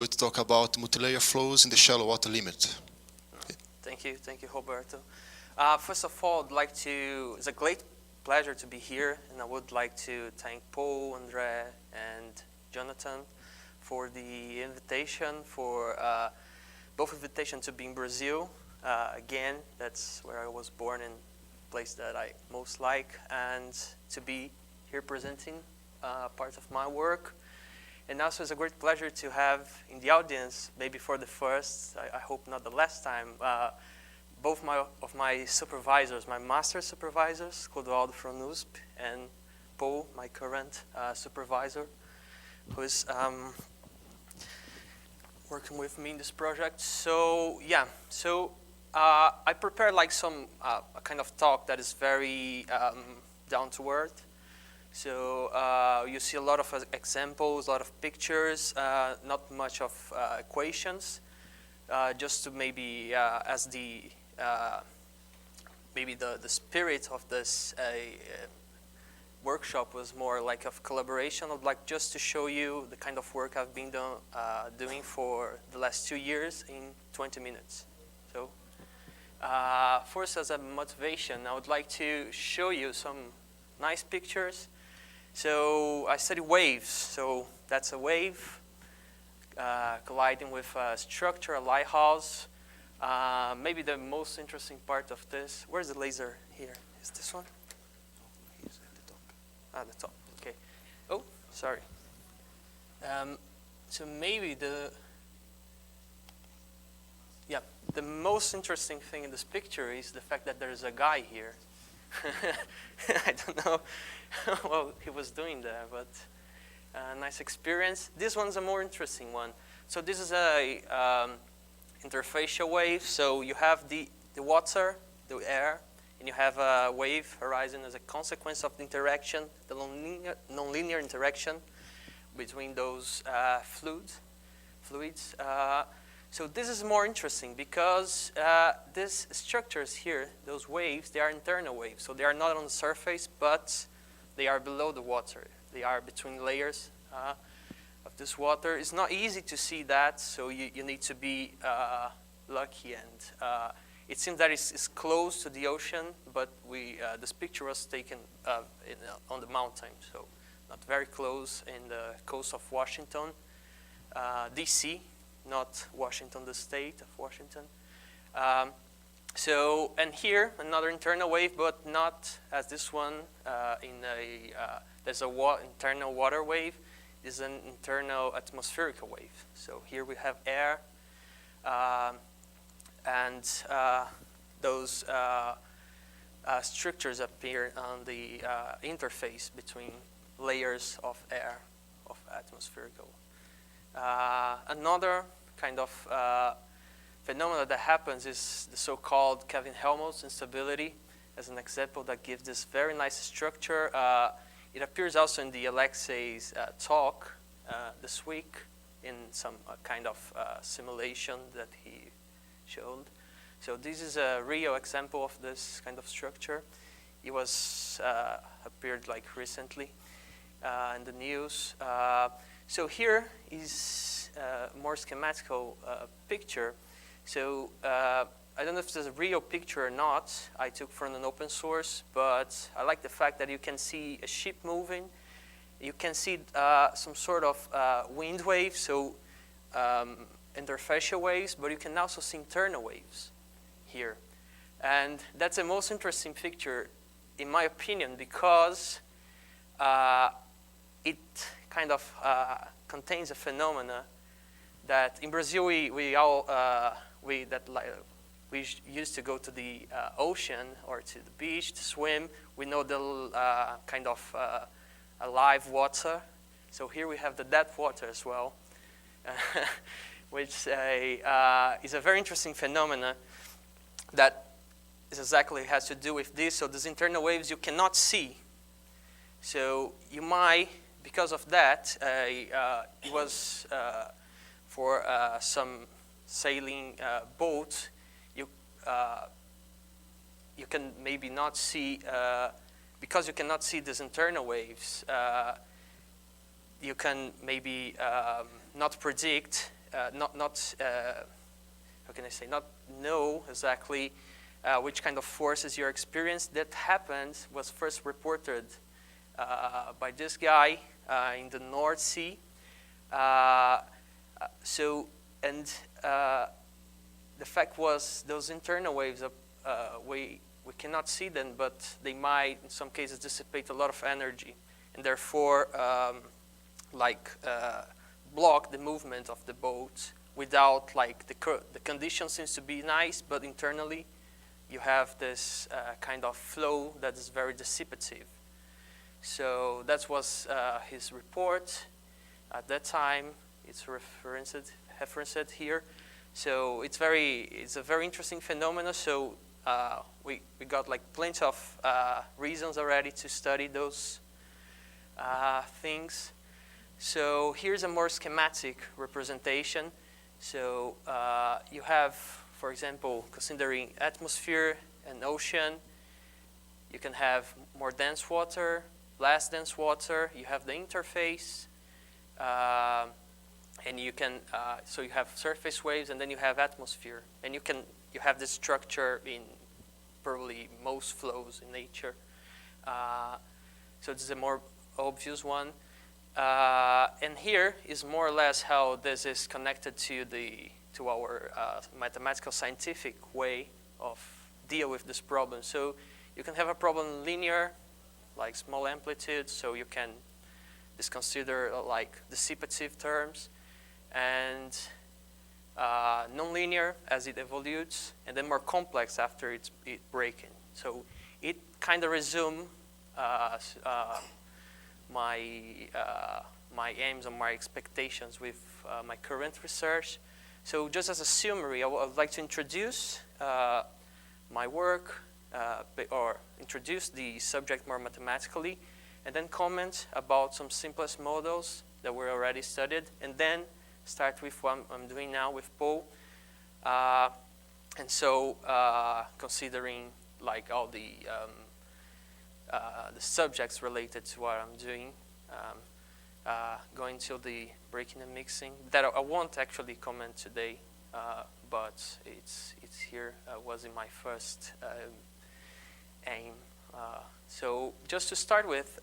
to talk about multilayer flows in the shallow water limit. Thank you, Roberto. First of all, it's a great pleasure to be here, and I would like to thank Paul, André, and Jonathan for the invitation, for both invitation to be in Brazil. Again, that's where I was born and place that I most like, and to be here presenting part of my work. And also it's a great pleasure to have in the audience, maybe for the first, I hope not the last time, both of my supervisors, my master supervisors, Clodoaldo from USP, and Paul, my current supervisor, who is working with me in this project. So yeah, I prepared like a kind of talk that is very down to earth. So you see a lot of examples, a lot of pictures, not much of equations, just to maybe as the maybe the spirit of this workshop was more like of collaboration. I'd like just to show you the kind of work I've been doing for the last 2 years in 20 minutes. So first, as a motivation, I would like to show you some nice pictures. So I study waves. So that's a wave colliding with a structure, a lighthouse. Maybe the most interesting part of this. Where's the laser here? Is this one? He's at the top. Ah, the top. Okay. Oh, sorry. So maybe the most interesting thing in this picture is the fact that there is a guy here. I don't know what he was doing there, but nice experience. This one's a more interesting one. So this is a interfacial wave. So you have the water, the air, and you have a wave horizon as a consequence of the interaction, the nonlinear interaction between those fluids. So this is more interesting because these structures here, those waves, they are internal waves. So they are not on the surface, but they are below the water. They are between layers of this water. It's not easy to see that, so you need to be lucky. And it seems that it's close to the ocean, but this picture was taken on the mountain, so not very close in the coast of Washington, D.C., not Washington, the state of Washington. And here, another internal wave, but not as this one there's a internal water wave. This is an internal atmospheric wave. So here we have air, and those structures appear on the interface between layers of air, of atmospherical. Another kind of phenomena that happens is the so-called Kelvin-Helmholtz instability, as an example that gives this very nice structure. It appears also in the Alexei's talk this week in some kind of simulation that he showed. So this is a real example of this kind of structure. It was appeared like recently in the news. So here is a more schematical picture. So I don't know if this is a real picture or not. I took from an open source, but I like the fact that you can see a ship moving. You can see some sort of wind waves, so interfacial waves, but you can also see internal waves here. And that's the most interesting picture, in my opinion, because it kind of contains a phenomena that in Brazil we used to go to the ocean or to the beach to swim. We know the kind of alive water. So here we have the dead water as well, which is a very interesting phenomena that exactly has to do with this. So these internal waves you cannot see. So you might, because of that, it was for some sailing boat, you can maybe not see, because you cannot see these internal waves, you can maybe not predict how can I say, not know exactly which kind of forces you're experiencing. That happened was first reported by this guy in the North Sea. The fact was those internal waves, we cannot see them, but they might, in some cases, dissipate a lot of energy, and therefore, block the movement of the boat without, the condition seems to be nice, but internally, you have this kind of flow that is very dissipative. So that was his report at that time. It's referenced here. So it's a very interesting phenomenon. So we got plenty of reasons already to study those things. So here's a more schematic representation. So you have, for example, considering atmosphere and ocean, you can have more dense water, less dense water. You have the interface. And you can, so you have surface waves, and then you have atmosphere, and you have this structure in probably most flows in nature. So this is a more obvious one, and here is more or less how this is connected to our mathematical scientific way of deal with this problem. So you can have a problem linear, like small amplitude, so you can consider dissipative terms, and nonlinear as it evolutes, and then more complex after it breaking. So it kind of resume my aims and my expectations with my current research. So just as a summary, I would like to introduce my work or introduce the subject more mathematically, and then comment about some simplest models that were already studied, and then start with what I'm doing now with Paul. And so considering all the subjects related to what I'm doing, going to the breaking and mixing, that I won't actually comment today, but it's here, was in my first aim. So just to start with,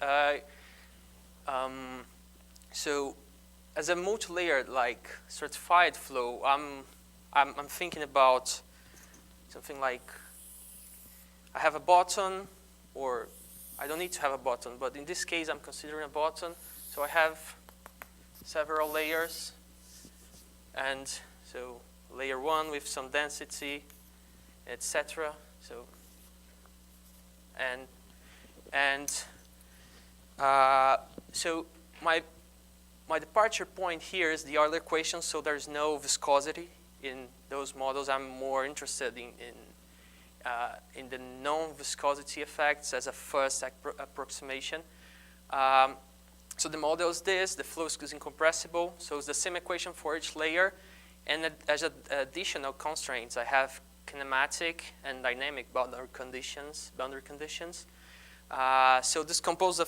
so as a multi-layered certified flow, I'm thinking about something like I have a button, or I don't need to have a button, but in this case I'm considering a button. So I have several layers, and so layer 1 with some density, etc. So so my departure point here is the Euler equation, so there's no viscosity in those models. I'm more interested in the non-viscosity effects as a first approximation. So the model is this: the flow is incompressible, so it's the same equation for each layer, and as additional constraints, I have kinematic and dynamic boundary conditions. So this composes a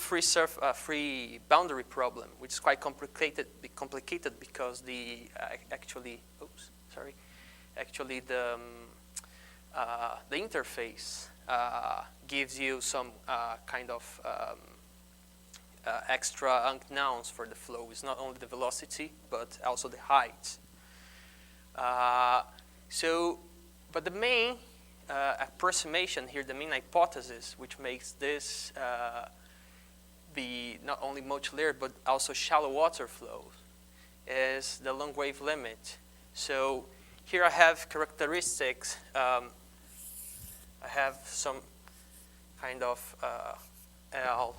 free boundary problem, which is quite complicated because the interface gives you some kind of extra unknowns for the flow. It's not only the velocity, but also the height. But the main approximation here, the main hypothesis, which makes this be not only multi-layered but also shallow water flows, is the long wave limit. So here I have characteristics. I have some kind of L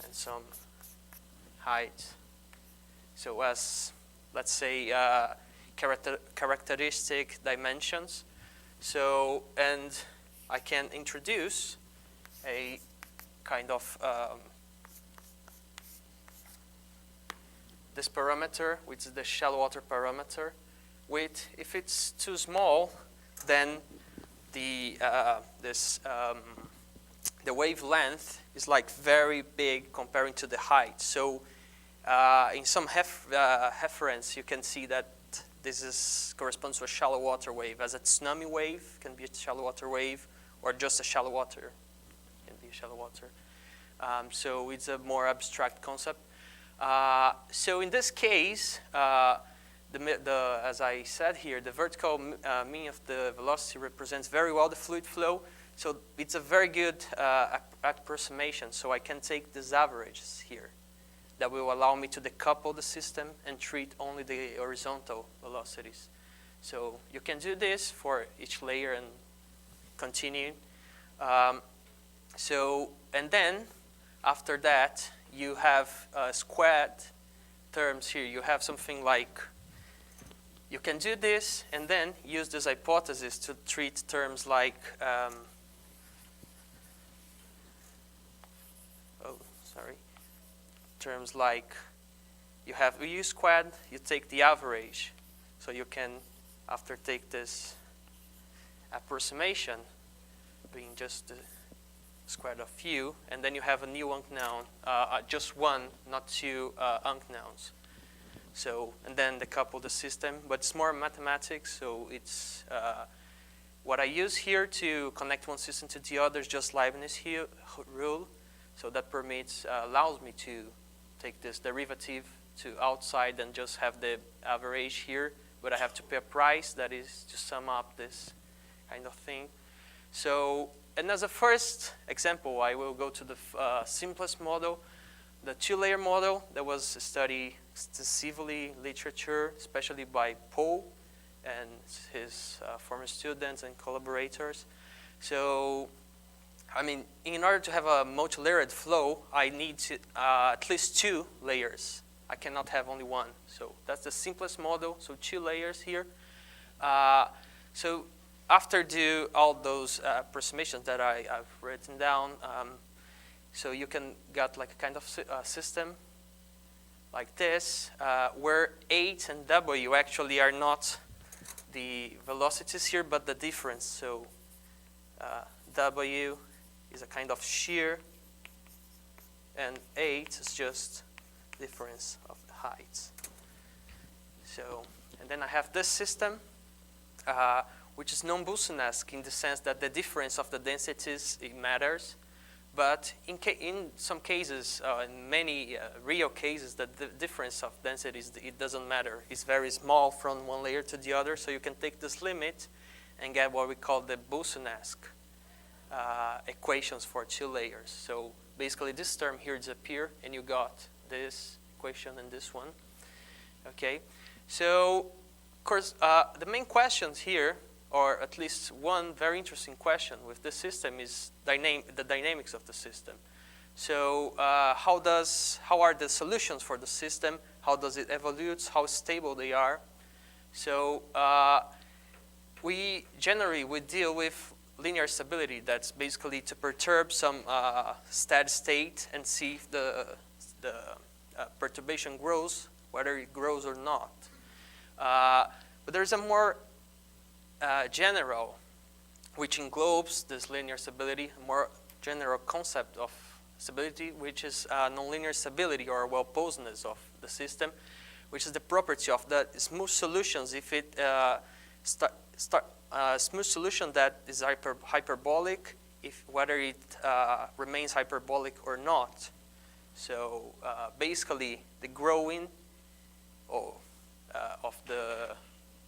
and some height. So as, let's say, characteristic dimensions. So, and I can introduce a kind of this parameter, which is the shallow water parameter. With, if it's too small, then the wavelength is very big comparing to the height. So In some reference, you can see that this corresponds to a shallow water wave. As a tsunami wave can be a shallow water wave, or just a shallow water can be a shallow water. So it's a more abstract concept. So in this case, as I said here, the vertical mean of the velocity represents very well the fluid flow. So it's a very good approximation. So I can take these averages here that will allow me to decouple the system and treat only the horizontal velocities. So you can do this for each layer and continue. And then after that, you have squared terms here. You have something like, you can do this and then use this hypothesis to treat terms like, terms like you have u squared, you take the average. So you can, after take this approximation, being just the square root of u, and then you have a new unknown, just one, not two unknowns. So, and then decouple the system, but it's more mathematics, so it's what I use here to connect one system to the other is just Leibniz rule. So that permits, allows me to take this derivative to outside and just have the average here, but I have to pay a price that is to sum up this kind of thing. So, and as a first example, I will go to the simplest model, the two-layer model that was studied extensively in literature, especially by Paul and his former students and collaborators. So, I mean, in order to have a multilayered flow, I need to, at least two layers. I cannot have only one. So that's the simplest model. So 2 layers here. So after do all those approximations that I've written down, so you can get like a kind of system like this, where H and W actually are not the velocities here, but the difference. So W is a kind of shear, and H is just difference of the heights. So, and then I have this system, which is non-Boussines in the sense that the difference of the densities, it matters. But in some cases, in many real cases, the difference of densities, it doesn't matter. It's very small from one layer to the other, so you can take this limit and get what we call the Boussines equations for 2 layers. So basically this term here disappears, and you got this equation and this one. Okay, so of course the main questions here, or at least one very interesting question with this system, is the dynamics of the system. So how are the solutions for the system? How does it evolve? How stable they are? So we deal with linear stability. That's basically to perturb some steady state and see if the perturbation grows, whether it grows or not. But there's a more general, which englobes this linear stability, a more general concept of stability, which is nonlinear stability or well-posedness of the system, which is the property of the smooth solutions if it smooth solution that is hyperbolic, whether it remains hyperbolic or not. So basically, the growing of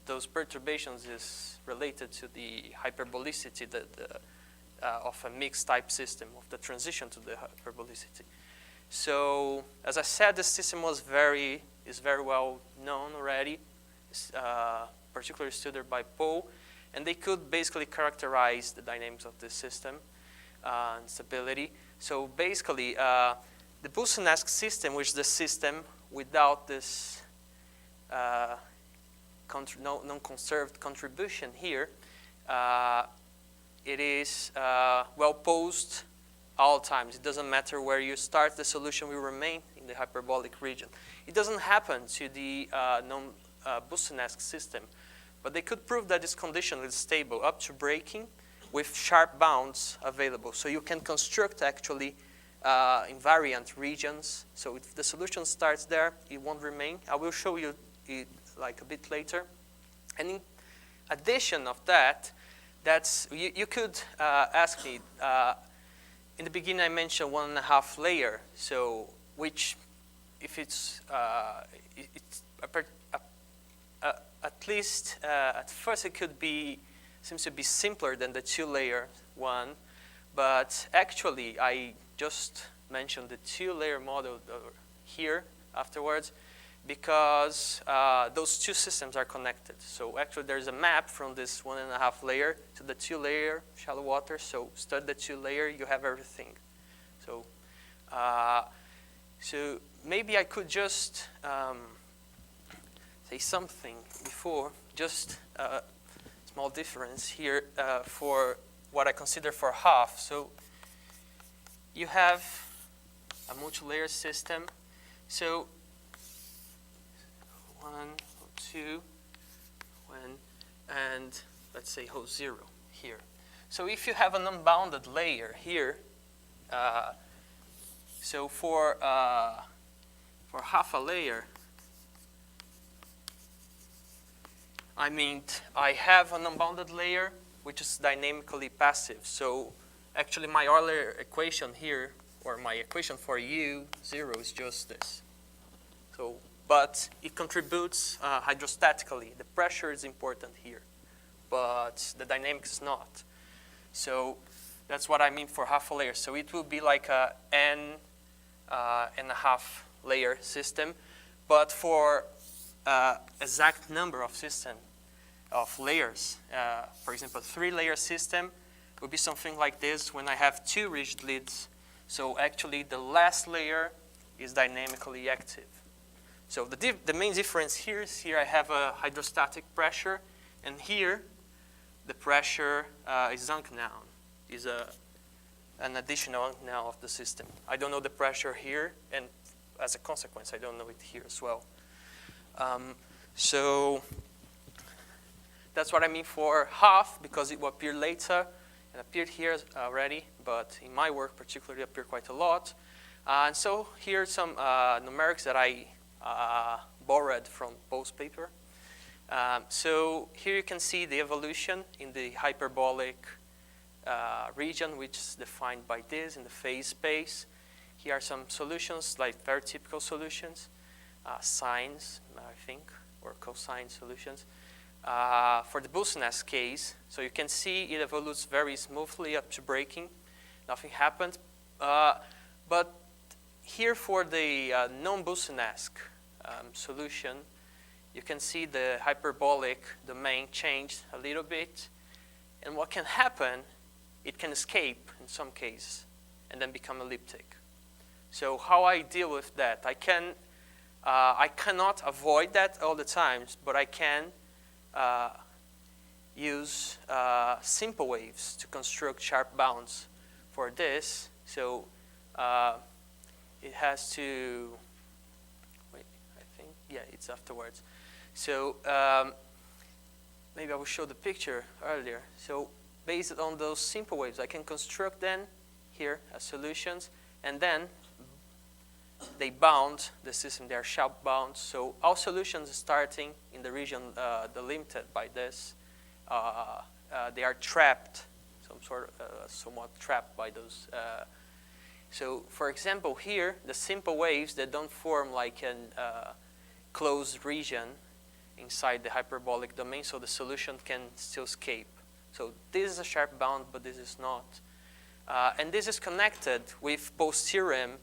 those perturbations is related to the hyperbolicity of a mixed type system, of the transition to the hyperbolicity. So as I said, the system is very well known already, particularly studied by Paul, and they could basically characterize the dynamics of this system and stability. So basically, the Boussines system, which is the system without this non-conserved contribution here, it is well-posed all times. It doesn't matter where you start, the solution will remain in the hyperbolic region. It doesn't happen to the non-Boussines system, but they could prove that this condition is stable up to breaking with sharp bounds available. So you can construct actually invariant regions. So if the solution starts there, it won't remain. I will show you it like a bit later. And in addition of that, you could ask me, in the beginning I mentioned 1.5 layer, so which if it's at least at first it could be, seems to be simpler than the 2-layer one, but actually I just mentioned the 2-layer model here afterwards because those two systems are connected. So actually there's a map from this 1.5 layer to the 2-layer shallow water. So study the 2-layer, you have everything. So so maybe I could just say something before, just a small difference here for what I consider for half. So you have a multi-layer system. So 1, 2, and let's say host 0 here. So if you have an unbounded layer here, so for half a layer, I mean, I have an unbounded layer which is dynamically passive. So actually my Euler equation here, or my equation for U0 is just this. So, but it contributes hydrostatically. The pressure is important here, but the dynamics is not. So that's what I mean for half a layer. So it will be like a n and a half layer system, but for exact number of layers, for example, 3-layer system would be something like this when I have 2 rigid lids. So actually the last layer is dynamically active. So the main difference here is here I have a hydrostatic pressure, and here the pressure is unknown, is an additional unknown of the system. I don't know the pressure here, and as a consequence, I don't know it here as well. So that's what I mean for half, because it will appear later and appeared here already, but in my work particularly appear quite a lot. And so here are some numerics that I borrowed from Paul's paper. So here you can see the evolution in the hyperbolic region, which is defined by this in the phase space. Here are some solutions, like very typical solutions, sines, I think, or cosine solutions. For the Boussines case, so you can see it evolves very smoothly up to breaking. Nothing happened. But here for the non-Boussines solution, you can see the hyperbolic domain changed a little bit. And what can happen, it can escape in some cases and then become elliptic. So how I deal with that? I cannot avoid that all the time, but I can use simple waves to construct sharp bounds for this. So it has to, wait, I think, yeah, it's afterwards. So maybe I will show the picture earlier. So based on those simple waves, I can construct then here as solutions, and then they bound the system. They are sharp bound. So all solutions starting in the region delimited by this, they are trapped, somewhat trapped by those. So for example, here, the simple waves that don't form like a closed region inside the hyperbolic domain, so the solution can still escape. So this is a sharp bound, but this is not. And this is connected with Paul's theorem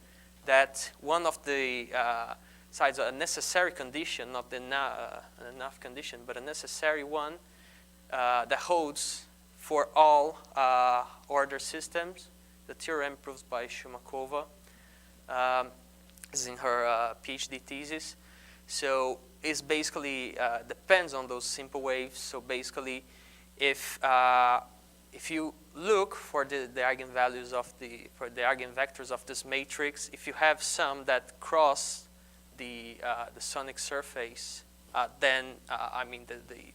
that one of the sides, a necessary condition, not an enough condition, but a necessary one that holds for all order systems. The theorem proved by Shumakova is in her PhD thesis. So it basically depends on those simple waves. So basically, if you look for the eigenvalues of the eigenvectors of this matrix, if you have some that cross the sonic surface, then I mean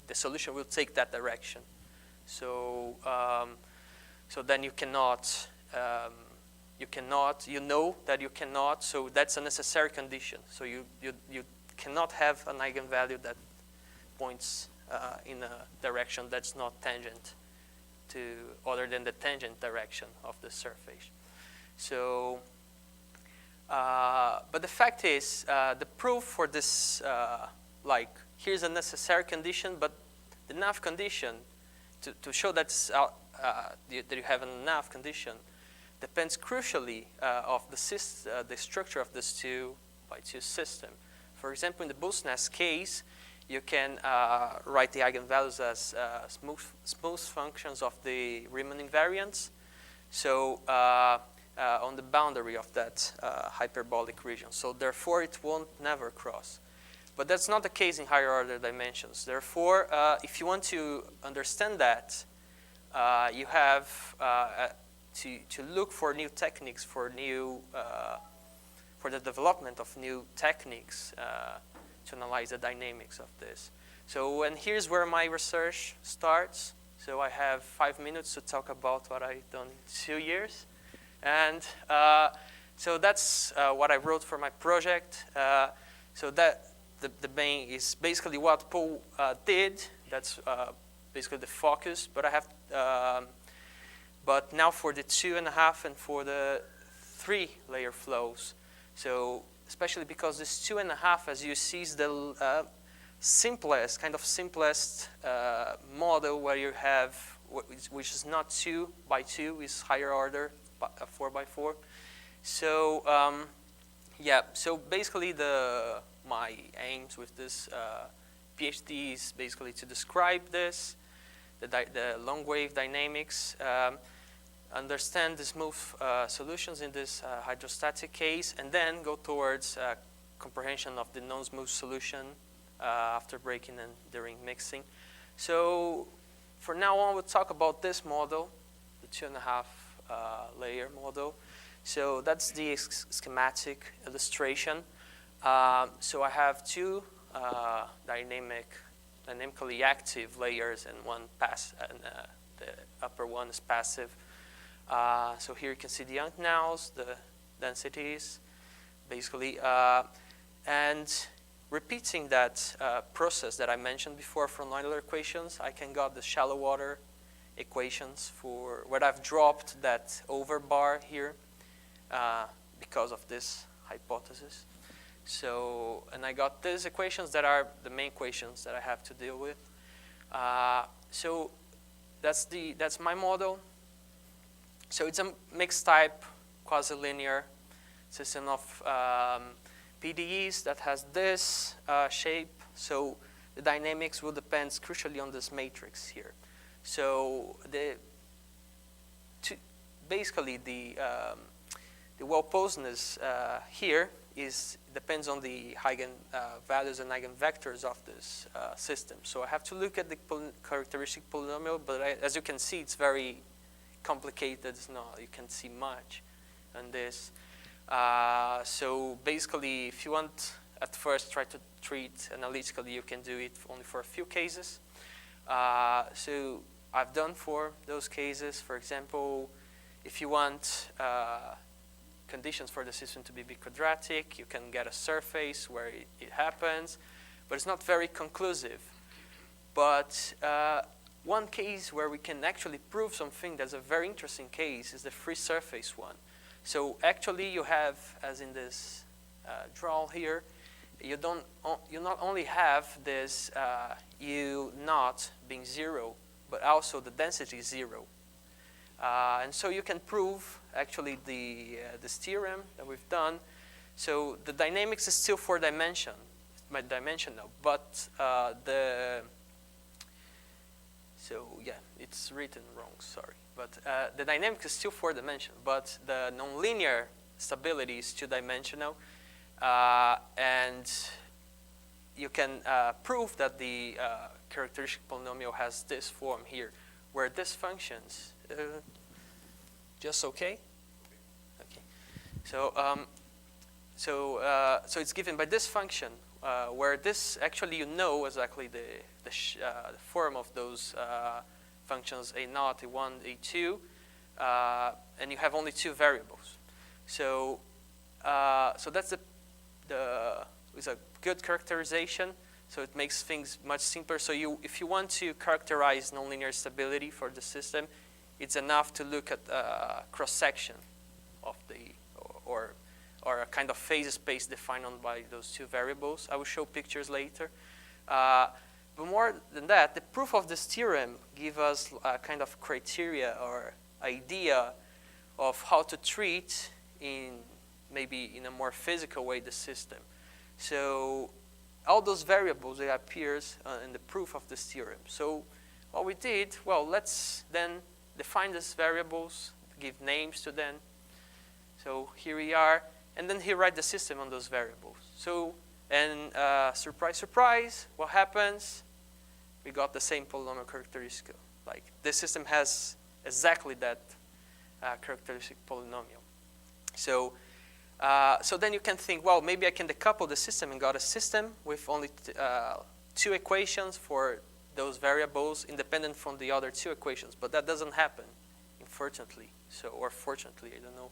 the solution will take that direction. So so then you cannot you cannot, you know that you cannot, so that's a necessary condition. So you cannot have an eigenvalue that points in a direction that's not tangent to other than the tangent direction of the surface. So, but the fact is, the proof for this, like, here's a necessary condition, but the enough condition to show that you have an enough condition depends crucially of the structure of this 2-by-2 system. For example, in the Boussines case, you can write the eigenvalues as smooth functions of the Riemann invariants. So on the boundary of that hyperbolic region. So therefore, it won't never cross. But that's not the case in higher order dimensions. Therefore, if you want to understand that, you have to look for new techniques, for the development of new techniques to analyze the dynamics of this. So, and here's where my research starts. So I have 5 minutes to talk about what I've done in 2 years. And so that's what I wrote for my project. So that the main is basically what Paul did. That's basically the focus. But I have, but now for the 2.5 and for the 3-layer flows. So especially because this 2.5, as you see, is the simplest model where you have, which is not 2-by-2, is higher order, 4-by-4. So yeah, so basically my aims with this PhD is basically to describe this, the long wave dynamics, understand the smooth solutions in this hydrostatic case, and then go towards comprehension of the non-smooth solution after breaking and during mixing. So for now on, we'll talk about this model, the 2.5 layer model. So that's the schematic illustration. So I have two dynamically active layers, and one the upper one is passive. So here you can see the unknowns, the densities, basically, and repeating that process that I mentioned before from Euler equations, I can get the shallow water equations for what I've dropped that over bar here because of this hypothesis. So, and I got these equations that are the main equations that I have to deal with. So that's my model. So it's a mixed type, quasi-linear system of PDEs that has this shape. So the dynamics will depend crucially on this matrix here. So basically the well-posedness here depends on the eigenvalues and eigenvectors of this system. So I have to look at the characteristic polynomial, but as you can see, it's very complicated. It's not, you can't see much on this. So basically, if you want at first try to treat analytically, you can do it only for a few cases. So I've done for those cases. For example, if you want conditions for the system to be quadratic, you can get a surface where it happens, but it's not very conclusive. But one case where we can actually prove something that's a very interesting case is the free surface one. So actually you have, as in this draw here, you not only have this U naught being 0, but also the density is 0. And so you can prove actually this theorem that we've done. So the dynamics is still 4-dimensional, but so yeah, it's written wrong, sorry. But the dynamics is still 4-dimensional, but the nonlinear stability is 2-dimensional. And you can prove that the characteristic polynomial has this form here, where this functions just okay? Okay. So so it's given by this function, where this actually you know exactly the form of those functions a0, a1, a2, and you have only two variables. So, so that's it's a good characterization. So it makes things much simpler. So if you want to characterize nonlinear stability for the system, it's enough to look at cross-section of or a kind of phase space defined by those two variables. I will show pictures later. But more than that, the proof of this theorem gives us a kind of criteria or idea of how to treat maybe in a more physical way the system. So all those variables, they appears in the proof of this theorem. So what we did, well, let's then define these variables, give names to them. So here we are, and then here write the system on those variables. So, and surprise, surprise, what happens? We got the same polynomial characteristic. Like this system has exactly that characteristic polynomial. So, so then you can think, well, maybe I can decouple the system and got a system with only two equations for those variables independent from the other two equations. But that doesn't happen, unfortunately. So, or fortunately, I don't know.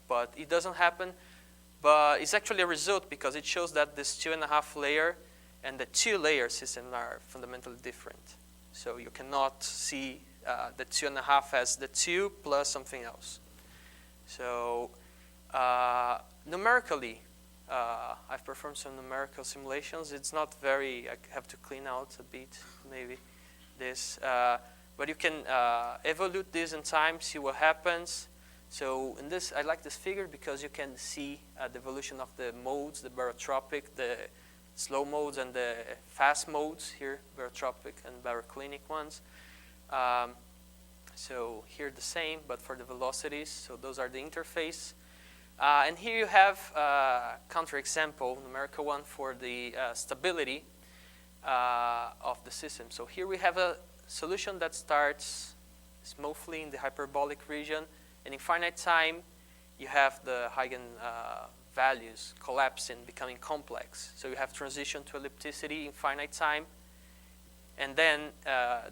But it doesn't happen. But it's actually a result because it shows that this 2.5 layer and the 2-layer system are fundamentally different. So you cannot see the 2.5 as the 2 plus something else. So numerically, I've performed some numerical simulations. It's not very, I have to clean out a bit, maybe, this. But you can evolute this in time, see what happens. So in this, I like this figure because you can see the evolution of the modes, the barotropic, the slow modes, and the fast modes here, barotropic and baroclinic ones. So here the same, but for the velocities. So those are the interface. And here you have a counterexample, numerical one, for the stability of the system. So here we have a solution that starts smoothly in the hyperbolic region. And in finite time, you have the eigen values collapsing, becoming complex. So you have transition to ellipticity in finite time. And then the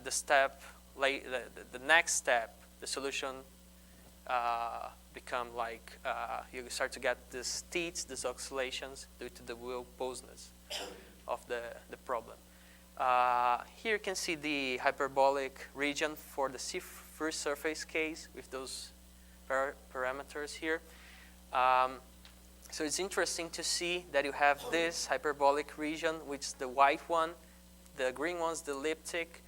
next step, the solution become like, you start to get these teats, these oscillations due to the Will-Boseness of the problem. Here you can see the hyperbolic region for the first surface case with those parameters here. So it's interesting to see that you have this hyperbolic region, which is the white one, the green one's the elliptic.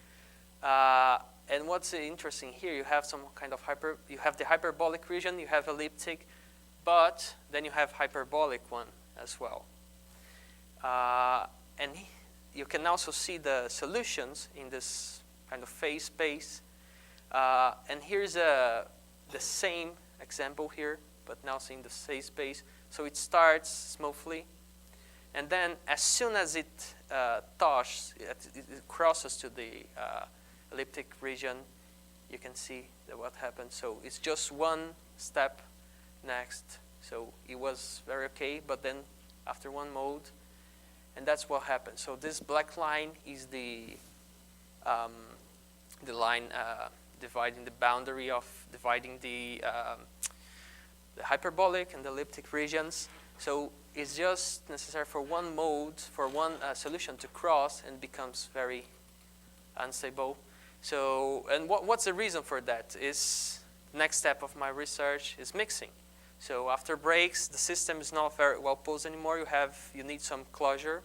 And what's interesting here, you have some kind of you have the hyperbolic region, you have elliptic, but then you have hyperbolic one as well. And you can also see the solutions in this kind of phase space. And here's the same example here, but now seeing the phase space. So it starts smoothly, and then as soon as it crosses to the elliptic region, you can see what happens. So it's just one step next. So it was very okay, but then after one mode, and that's what happens. So this black line is the line dividing the boundary of dividing the hyperbolic and the elliptic regions. So it's just necessary for one mode, for one solution to cross, and becomes very unstable. So, and what's the reason for that? Is next step of my research is mixing. So after breaks, the system is not very well posed anymore. You need some closure.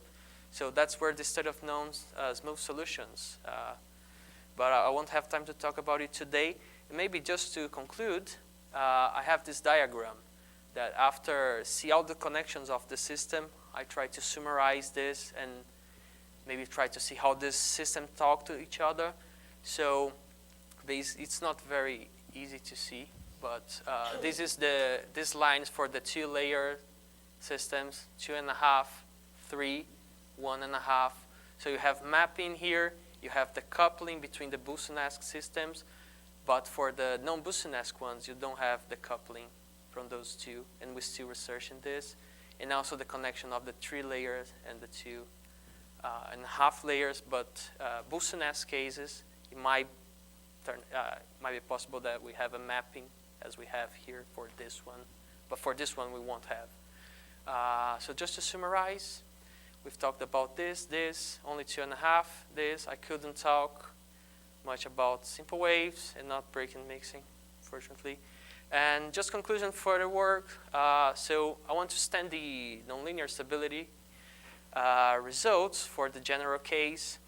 So that's where the state of known smooth solutions. But I won't have time to talk about it today. Maybe just to conclude, I have this diagram that after see all the connections of the system, I try to summarize this and maybe try to see how this system talk to each other. So it's not very easy to see, but this lines for the 2-layer systems, 2.5, 3, 1.5. So you have mapping here, you have the coupling between the Boussinesque systems, but for the non-Boussinesque ones, you don't have the coupling from those two, and we're still researching this. And also the connection of the 3 layers and the 2.5 layers, but Boussinesque cases, it might be possible that we have a mapping as we have here for this one but for this one we won't have. So just to summarize, we've talked about this, only 2.5, this. I couldn't talk much about simple waves and not break and mixing, fortunately. And just conclusion for the work. So I want to stand the nonlinear stability results for the general case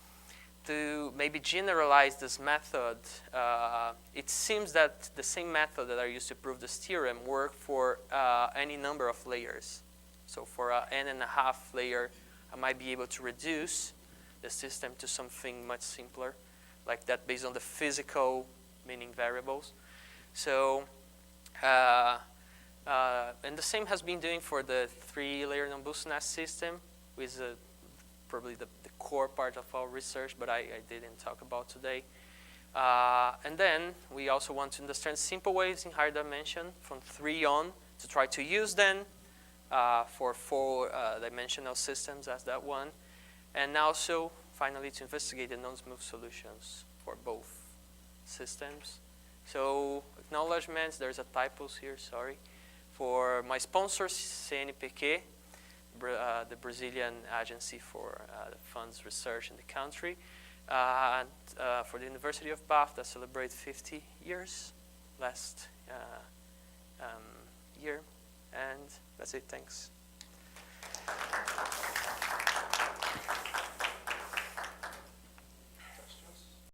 to maybe generalize this method. It seems that the same method that I used to prove this theorem work for any number of layers. So for n.5 layer, I might be able to reduce the system to something much simpler, like that based on the physical meaning variables. So, and the same has been doing for the 3-layer non-Boussines system, which is probably the core part of our research, but I didn't talk about today. And then we also want to understand simple waves in higher dimension from 3 on to try to use them for 4-dimensional systems as that one. And also, finally, to investigate the non-smooth solutions for both systems. So, acknowledgements, there's a typos here, sorry. For my sponsor, CNPq, the Brazilian agency for the funds research in the country, and for the University of Bath that celebrated 50 years last year. And that's it, thanks.